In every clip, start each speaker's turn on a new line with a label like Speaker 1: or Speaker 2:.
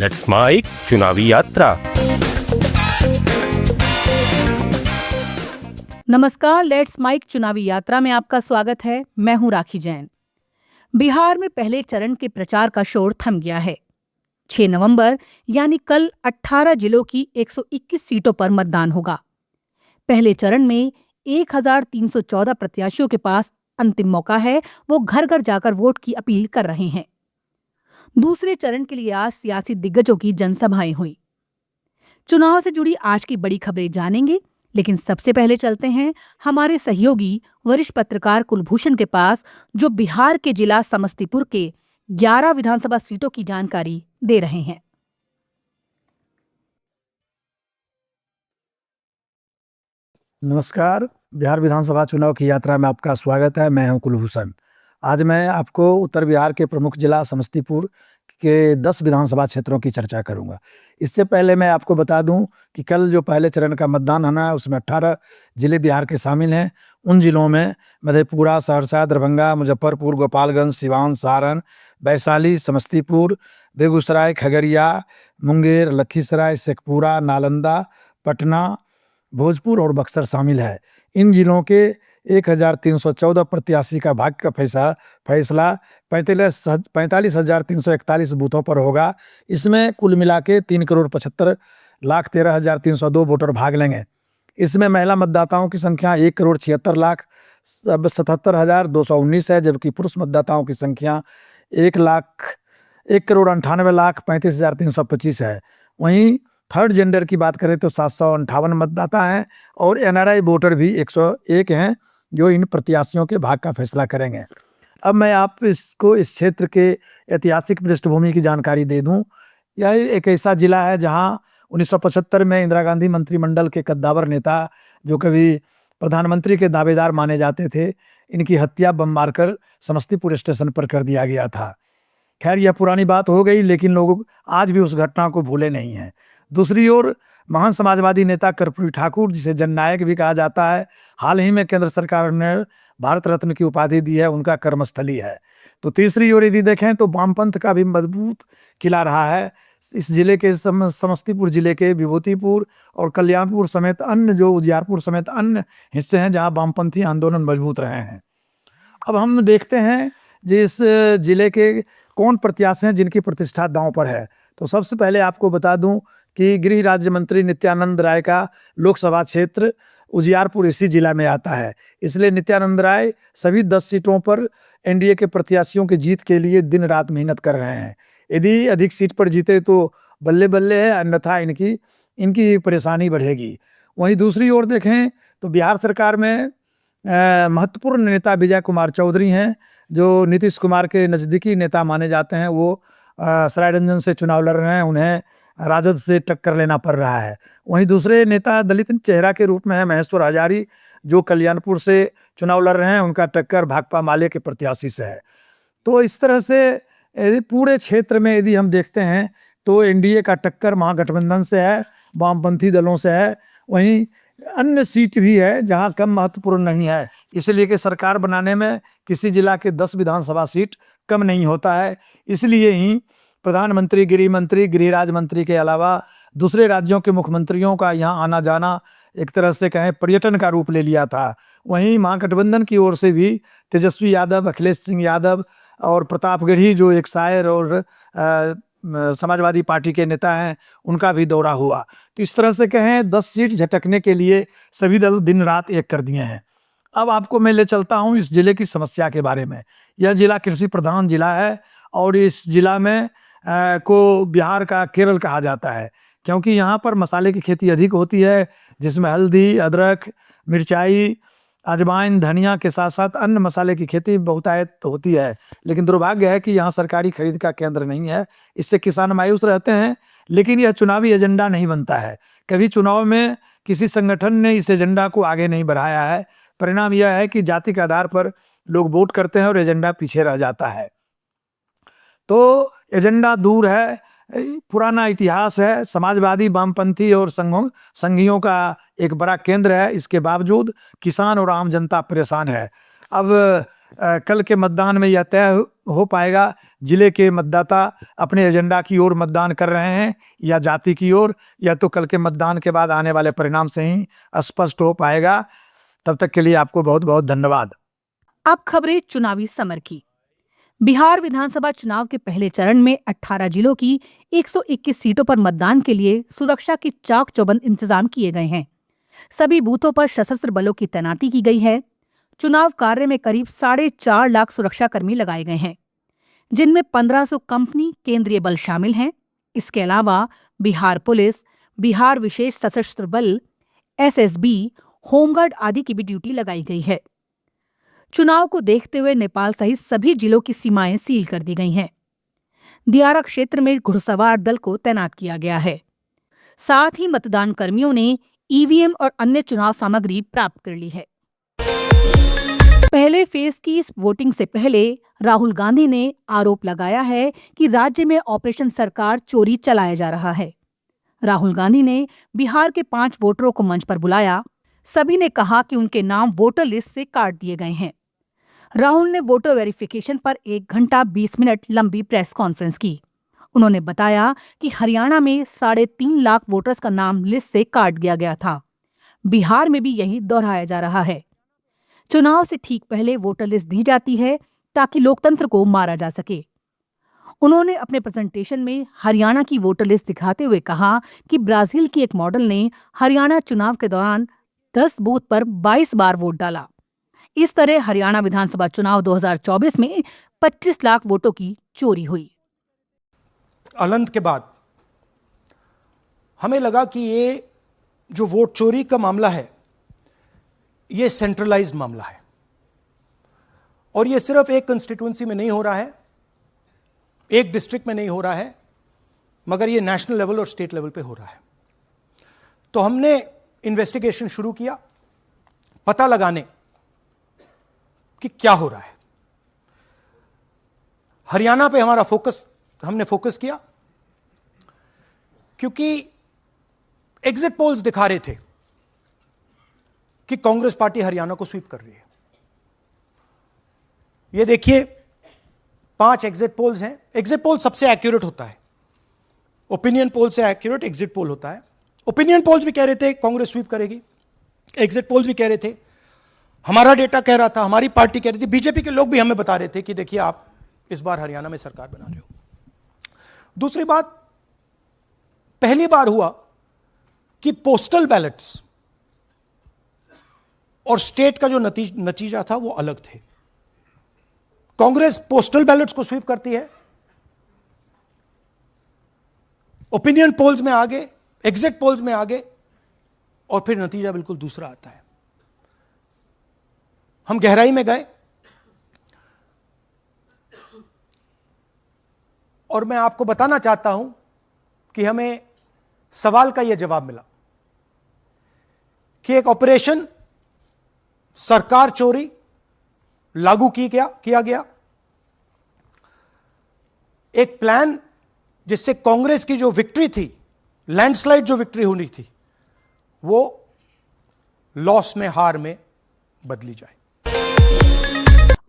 Speaker 1: Let's mic चुनावी यात्रा।
Speaker 2: नमस्कार, लेट्स माइक चुनावी यात्रा में आपका स्वागत है। मैं हूं राखी जैन। बिहार में पहले चरण के प्रचार का शोर थम गया है। 6 नवंबर यानी कल 18 जिलों की 121 सीटों पर मतदान होगा। पहले चरण में 1314 प्रत्याशियों के पास अंतिम मौका है। वो घर घर जाकर वोट की अपील कर रहे हैं। दूसरे चरण के लिए आज सियासी दिग्गजों की जनसभाएं हुई। चुनाव से जुड़ी आज की बड़ी खबरें जानेंगे, लेकिन सबसे पहले चलते हैं हमारे सहयोगी वरिष्ठ पत्रकार कुलभूषण के पास, जो बिहार के जिला समस्तीपुर के 11 विधानसभा सीटों की जानकारी दे रहे हैं।
Speaker 3: नमस्कार, बिहार विधानसभा चुनाव की यात्रा में आपका स्वागत है। मैं हूं कुलभूषण। आज मैं आपको उत्तर बिहार के प्रमुख जिला समस्तीपुर के 10 विधानसभा क्षेत्रों की चर्चा करूंगा। इससे पहले मैं आपको बता दूं कि कल जो पहले चरण का मतदान होना है उसमें 18 जिले बिहार के शामिल हैं। उन जिलों में मधेपुरा, सहरसा, दरभंगा, मुजफ्फरपुर, गोपालगंज, सिवान, सारण, वैशाली, समस्तीपुर, बेगूसराय, खगड़िया, मुंगेर, लखीसराय, शेखपुरा, नालंदा, पटना, भोजपुर और बक्सर शामिल है। इन जिलों के 1314 प्रत्याशी का भाग्य का फैसला 45,341 बूथों पर होगा। इसमें कुल मिला के 3,75,13,302 वोटर भाग लेंगे। इसमें महिला मतदाताओं की संख्या 1,76,77,219 है, जबकि पुरुष मतदाताओं की संख्या 1,98,35,325 है। वहीं थर्ड जेंडर की बात करें तो 758 मतदाता हैं और एनआरआई वोटर भी 101 हैं, जो इन प्रत्याशियों के भाग्य का फैसला करेंगे। अब मैं आप इसको इस क्षेत्र के ऐतिहासिक पृष्ठभूमि की जानकारी दे दूं। यह एक ऐसा जिला है जहां 1975 में इंदिरा गांधी मंत्रिमंडल के कद्दावर नेता, जो कभी प्रधानमंत्री के दावेदार माने जाते थे, इनकी हत्या बम मारकर समस्तीपुर स्टेशन पर कर दिया गया था। खैर, यह पुरानी बात हो गई, लेकिन लोग आज भी उस घटना को भूले नहीं हैं। दूसरी ओर महान समाजवादी नेता कर्पूरी ठाकुर, जिसे जननायक भी कहा जाता है, हाल ही में केंद्र सरकार ने भारत रत्न की उपाधि दी है, उनका कर्मस्थली है। तो तीसरी ओर यदि देखें तो वामपंथ का भी मजबूत किला रहा है। इस जिले के समस्तीपुर जिले के विभूतिपुर और कल्याणपुर समेत अन्य, जो उजियारपुर समेत अन्य हिस्से हैं जहां वामपंथी आंदोलन मजबूत रहे हैं। अब हम देखते हैं जिस जिले के कौन प्रत्याशी हैं जिनकी प्रतिष्ठा दांव पर है। तो सबसे पहले आपको बता दूं कि गृह राज्य मंत्री नित्यानंद राय का लोकसभा क्षेत्र उजियारपुर इसी जिला में आता है। इसलिए नित्यानंद राय सभी 10 सीटों पर एनडीए के प्रत्याशियों की जीत के लिए दिन रात मेहनत कर रहे हैं। यदि अधिक सीट पर जीते तो बल्ले बल्ले है, अन्यथा इनकी परेशानी बढ़ेगी। वहीं दूसरी ओर देखें तो बिहार सरकार में महत्वपूर्ण नेता विजय कुमार चौधरी हैं, जो नीतीश कुमार के नज़दीकी नेता माने जाते हैं। वो सरायरंजन से चुनाव लड़ रहे हैं, उन्हें राजद से टक्कर लेना पड़ रहा है। वहीं दूसरे नेता दलित चेहरा के रूप में है महेश्वर हजारी, जो कल्याणपुर से चुनाव लड़ रहे हैं, उनका टक्कर भाकपा माले के प्रत्याशी से है। तो इस तरह से यदि पूरे क्षेत्र में यदि हम देखते हैं तो एनडीए का टक्कर महागठबंधन से है, वामपंथी दलों से है। वहीं अन्य सीट भी है जहां कम महत्वपूर्ण नहीं है, इसलिए कि सरकार बनाने में किसी जिला के 10 विधानसभा सीट कम नहीं होता है। इसलिए ही प्रधानमंत्री, गृह मंत्री, गृह राज्य मंत्री के अलावा दूसरे राज्यों के मुख्यमंत्रियों का यहाँ आना जाना एक तरह से कहें पर्यटन का रूप ले लिया था। वहीं महागठबंधन की ओर से भी तेजस्वी यादव, अखिलेश सिंह यादव और प्रतापगढ़ी, जो एक शायर और समाजवादी पार्टी के नेता हैं, उनका भी दौरा हुआ। तो इस तरह से कहें 10 सीट झटकने के लिए सभी दल दिन रात एक कर दिए हैं। अब आपको मैं ले चलता हूं इस जिले की समस्या के बारे में। यह जिला कृषि प्रधान जिला है और इस जिला में को बिहार का केरल कहा जाता है, क्योंकि यहाँ पर मसाले की खेती अधिक होती है, जिसमें हल्दी, अदरक, मिर्चाई, अजवाइन, धनिया के साथ साथ अन्य मसाले की खेती बहुतायत होती है। लेकिन दुर्भाग्य है कि यहाँ सरकारी खरीद का केंद्र नहीं है। इससे किसान मायूस रहते हैं, लेकिन यह चुनावी एजेंडा नहीं बनता है। कभी चुनाव में किसी संगठन ने इस एजेंडा को आगे नहीं बढ़ाया है। परिणाम यह है कि जाति के आधार पर लोग वोट करते हैं और एजेंडा पीछे रह जाता है। तो एजेंडा दूर है, पुराना इतिहास है, समाजवादी, वामपंथी और संघियों का एक बड़ा केंद्र है। इसके बावजूद किसान और आम जनता परेशान है। अब कल के मतदान में यह तय हो पाएगा जिले के मतदाता अपने एजेंडा की ओर मतदान कर रहे हैं या जाति की ओर, या तो कल के मतदान के बाद आने वाले परिणाम से ही स्पष्ट हो पाएगा। तब तक के लिए आपको बहुत बहुत धन्यवाद।
Speaker 2: अब खबरें चुनावी समर की। बिहार विधानसभा चुनाव के पहले चरण में 18 जिलों की 121 सीटों पर मतदान के लिए सुरक्षा के चाक चौबंद इंतजाम किए गए हैं। सभी बूथों पर सशस्त्र बलों की तैनाती की गई है। चुनाव कार्य में करीब 4.5 लाख सुरक्षाकर्मी लगाए गए हैं, जिनमें 1500 कंपनी केंद्रीय बल शामिल हैं। इसके अलावा बिहार पुलिस, बिहार विशेष सशस्त्र बल, एसएसबी, होमगार्ड आदि की भी ड्यूटी लगाई गई है। चुनाव को देखते हुए नेपाल सहित सभी जिलों की सीमाएं सील कर दी गई हैं। दियारा क्षेत्र में घुड़सवार दल को तैनात किया गया है। साथ ही मतदान कर्मियों ने ईवीएम और अन्य चुनाव सामग्री प्राप्त कर ली है। पहले फेज की इस वोटिंग से पहले राहुल गांधी ने आरोप लगाया है कि राज्य में ऑपरेशन सरकार चोरी चलाया जा रहा है। राहुल गांधी ने बिहार के 5 वोटरों को मंच पर बुलाया। सभी ने कहा कि उनके नाम वोटर लिस्ट से काट दिए गए हैं। राहुल ने वोटर वेरिफिकेशन पर 1 घंटा 20 मिनट लंबी प्रेस कॉन्फ्रेंस की। उन्होंने बताया कि हरियाणा में 3.5 लाख वोटर्स का नाम लिस्ट से काट दिया गया था। बिहार में भी यही दोहराया जा रहा है। चुनाव से ठीक पहले वोटर लिस्ट दी जाती है ताकि लोकतंत्र को मारा जा सके। उन्होंने अपने प्रेजेंटेशन में हरियाणा की वोटर लिस्ट दिखाते हुए कहा कि ब्राजील की एक मॉडल ने हरियाणा चुनाव के दौरान 10 बूथ पर 22 बार वोट डाला। इस तरह हरियाणा विधानसभा चुनाव 2024 में 25 लाख वोटों की चोरी हुई।
Speaker 4: अनंत के बाद हमें लगा कि ये जो वोट चोरी का मामला है, ये सेंट्रलाइज्ड मामला है और ये सिर्फ एक कंस्टिट्यूएंसी में नहीं हो रहा है, एक डिस्ट्रिक्ट में नहीं हो रहा है, मगर ये नेशनल लेवल और स्टेट लेवल पे हो रहा है। तो हमने इन्वेस्टिगेशन शुरू किया, पता लगाने कि क्या हो रहा है। हरियाणा पे हमने फोकस किया क्योंकि एग्जिट पोल्स दिखा रहे थे कि कांग्रेस पार्टी हरियाणा को स्वीप कर रही है। ये देखिए 5 एग्जिट पोल्स हैं। एग्जिट पोल सबसे एक्यूरेट होता है, ओपिनियन पोल से एक्यूरेट एग्जिट पोल होता है। ओपिनियन पोल्स भी कह रहे थे कांग्रेस स्वीप करेगी, एग्जिट पोल्स भी कह रहे थे, हमारा डेटा कह रहा था, हमारी पार्टी कह रही थी, बीजेपी के लोग भी हमें बता रहे थे कि देखिए आप इस बार हरियाणा में सरकार बना रहे हो। दूसरी बात, पहली बार हुआ कि पोस्टल बैलेट्स और स्टेट का जो नतीजा था वो अलग थे। कांग्रेस पोस्टल बैलेट्स को स्वीप करती है, ओपिनियन पोल्स में आगे, एग्जिट पोल्स में आगे, और फिर नतीजा बिल्कुल दूसरा आता है। हम गहराई में गए और मैं आपको बताना चाहता हूं कि हमें सवाल का यह जवाब मिला कि एक ऑपरेशन सरकार चोरी लागू किया गया, एक प्लान जिससे कांग्रेस की जो विक्ट्री थी, लैंडस्लाइड जो विक्ट्री होनी थी, वो लॉस में, हार में बदली जाए।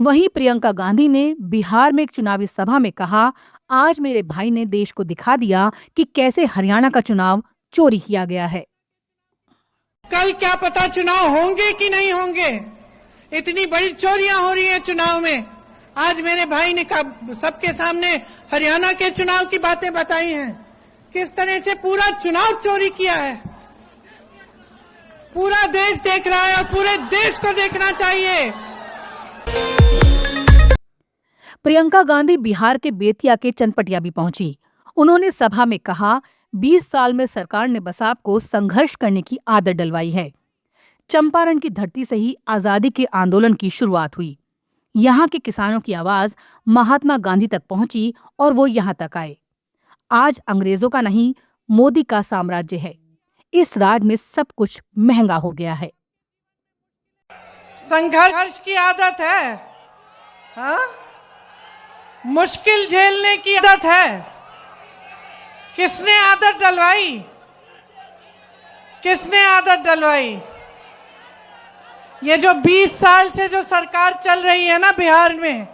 Speaker 2: वहीं प्रियंका गांधी ने बिहार में एक चुनावी सभा में कहा, आज मेरे भाई ने देश को दिखा दिया कि कैसे हरियाणा का चुनाव चोरी किया गया है।
Speaker 5: कल क्या पता चुनाव होंगे कि नहीं होंगे, इतनी बड़ी चोरियां हो रही हैं चुनाव में। आज मेरे भाई ने सबके सामने हरियाणा के चुनाव की बातें बताई हैं, किस तरह से पूरा चुनाव चोरी किया है। पूरा देश देख रहा है और पूरे देश को देखना चाहिए।
Speaker 2: प्रियंका गांधी बिहार के बेतिया के चनपटिया भी पहुंची। उन्होंने सभा में कहा, 20 साल में सरकार ने बसाप को संघर्ष करने की आदत डलवाई है। चंपारण की धरती से ही आजादी के आंदोलन की शुरुआत हुई। यहाँ के किसानों की आवाज महात्मा गांधी तक पहुंची और वो यहाँ तक आए। आज अंग्रेजों का नहीं, मोदी का साम्राज्य है। इस राज में सब कुछ महंगा हो गया है।
Speaker 5: संघर्ष की आदत है, हाँ? मुश्किल झेलने की आदत है। किसने आदत डलवाई? किसने आदत डलवाई? ये जो 20 साल से जो सरकार चल रही है ना बिहार में,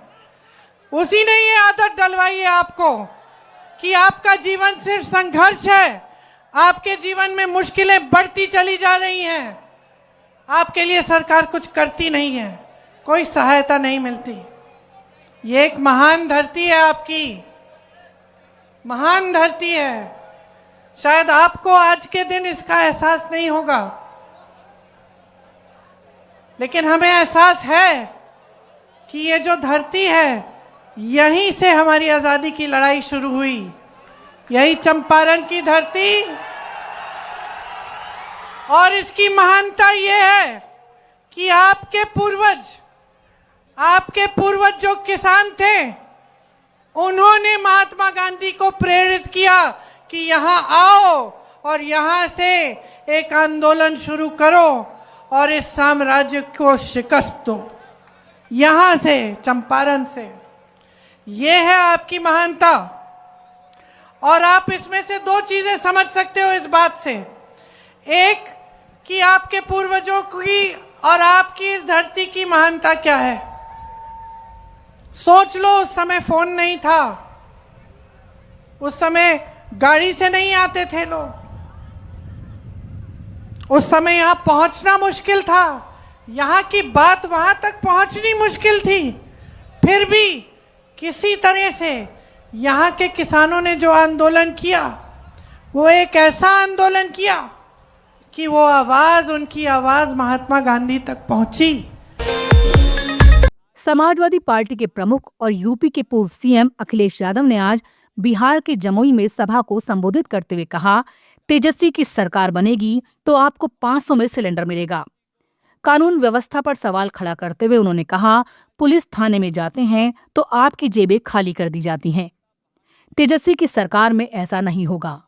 Speaker 5: उसी ने ये आदत डलवाई है आपको कि आपका जीवन सिर्फ संघर्ष है। आपके जीवन में मुश्किलें बढ़ती चली जा रही हैं। आपके लिए सरकार कुछ करती नहीं है, कोई सहायता नहीं मिलती। ये एक महान धरती है, आपकी महान धरती है। शायद आपको आज के दिन इसका एहसास नहीं होगा, लेकिन हमें एहसास है कि ये जो धरती है, यहीं से हमारी आजादी की लड़ाई शुरू हुई। यही चंपारण की धरती, और इसकी महानता ये है कि आपके पूर्वज जो किसान थे, उन्होंने महात्मा गांधी को प्रेरित किया कि यहां आओ और यहां से एक आंदोलन शुरू करो और इस साम्राज्य को शिकस्त दो। यहां से, चंपारण से। ये है आपकी महानता। और आप इसमें से दो चीजें समझ सकते हो इस बात से। एक, कि आपके पूर्वजों की और आपकी इस धरती की महानता क्या है। सोच लो, उस समय फोन नहीं था, उस समय गाड़ी से नहीं आते थे लोग, उस समय यहां पहुंचना मुश्किल था, यहां की बात वहां तक पहुंचनी मुश्किल थी। फिर भी किसी तरह से यहां के किसानों ने जो आंदोलन किया, वो एक ऐसा आंदोलन किया कि वो आवाज, उनकी आवाज महात्मा गांधी तक पहुंची।
Speaker 2: समाजवादी पार्टी के प्रमुख और यूपी के पूर्व सीएम अखिलेश यादव ने आज बिहार के जमुई में सभा को संबोधित करते हुए कहा, तेजस्वी की सरकार बनेगी तो आपको 500 में सिलेंडर मिलेगा। कानून व्यवस्था पर सवाल खड़ा करते हुए उन्होंने कहा, पुलिस थाने में जाते हैं तो आपकी जेबें खाली कर दी जाती हैं। तेजस्वी की सरकार में ऐसा नहीं होगा,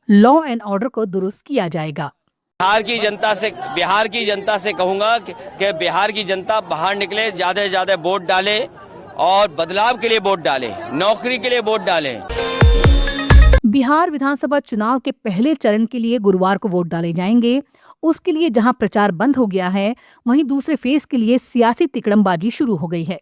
Speaker 2: लॉ एंड ऑर्डर को दुरुस्त किया जाएगा।
Speaker 6: बिहार की जनता से कहूंगा कि बिहार की जनता बाहर निकले, ज्यादा से ज्यादा वोट डाले और बदलाव के लिए वोट डाले, नौकरी के लिए वोट डाले।
Speaker 2: बिहार विधानसभा चुनाव के पहले चरण के लिए गुरुवार को वोट डाले जाएंगे। उसके लिए जहां प्रचार बंद हो गया है, वहीं दूसरे फेज के लिए सियासी तिकड़मबाजी शुरू हो गई है।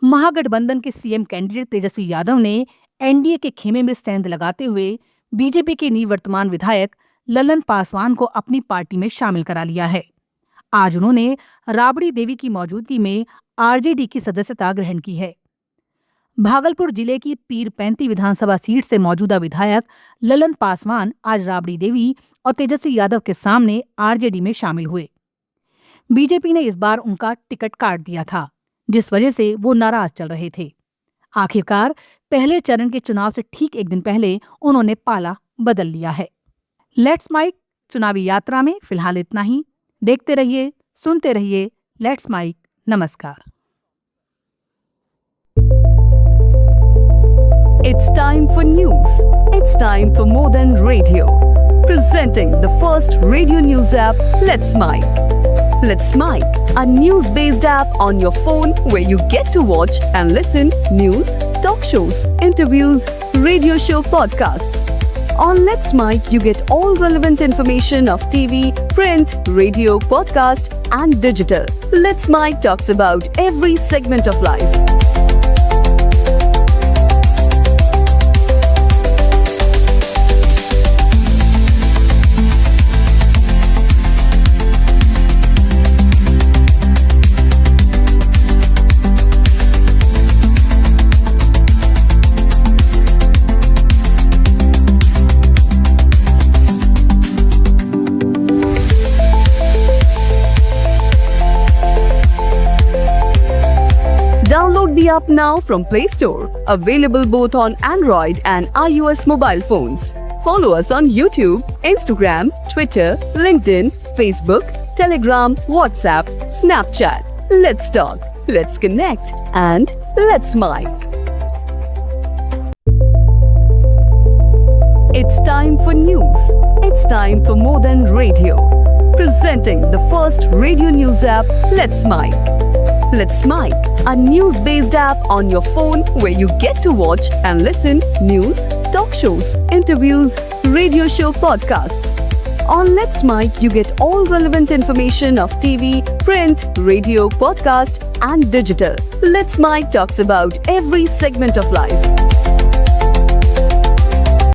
Speaker 2: महागठबंधन के सीएम कैंडिडेट तेजस्वी यादव ने एनडीए के खेमे में सेंध लगाते हुए बीजेपी के निवर्तमान विधायक ललन पासवान को अपनी पार्टी में शामिल करा लिया है। आज उन्होंने राबड़ी देवी की मौजूदगी में आरजेडी की सदस्यता ग्रहण की है। भागलपुर जिले की पीरपैंती विधानसभा सीट से मौजूदा विधायक ललन पासवान आज राबड़ी देवी और तेजस्वी यादव के सामने आरजेडी में शामिल हुए। बीजेपी ने इस बार उनका टिकट काट दिया था, जिस वजह से वो नाराज चल रहे थे। आखिरकार पहले चरण के चुनाव से ठीक एक दिन पहले उन्होंने पाला बदल लिया है। लेट्स माइक चुनावी यात्रा में फिलहाल इतना ही। देखते रहिए, सुनते रहिए लेट्स माइक। नमस्कार।
Speaker 7: It's time for news. It's time for more than radio. Presenting the first radio news app, Let's Mic. Let's Mic, a news-based app on your phone where you get to watch and listen news, talk shows, interviews, radio show podcasts. On Let's Mic, you get all relevant information of TV, print, radio, podcast, and digital. Let's Mic talks about every segment of life. Download the app now from Play Store. Available both on Android and iOS mobile phones. Follow us on YouTube, Instagram, Twitter, LinkedIn, Facebook, Telegram, WhatsApp, Snapchat. Let's talk, let's connect, and let's mic. It's time for news. It's time for more than radio. Presenting the first radio news app, Let's Mic. Let's Mic, a news-based app on your phone where you get to watch and listen news, talk shows, interviews, radio show podcasts. On Let's Mic, you get all relevant information of TV, print, radio, podcast, and digital. Let's Mic talks about every segment of life.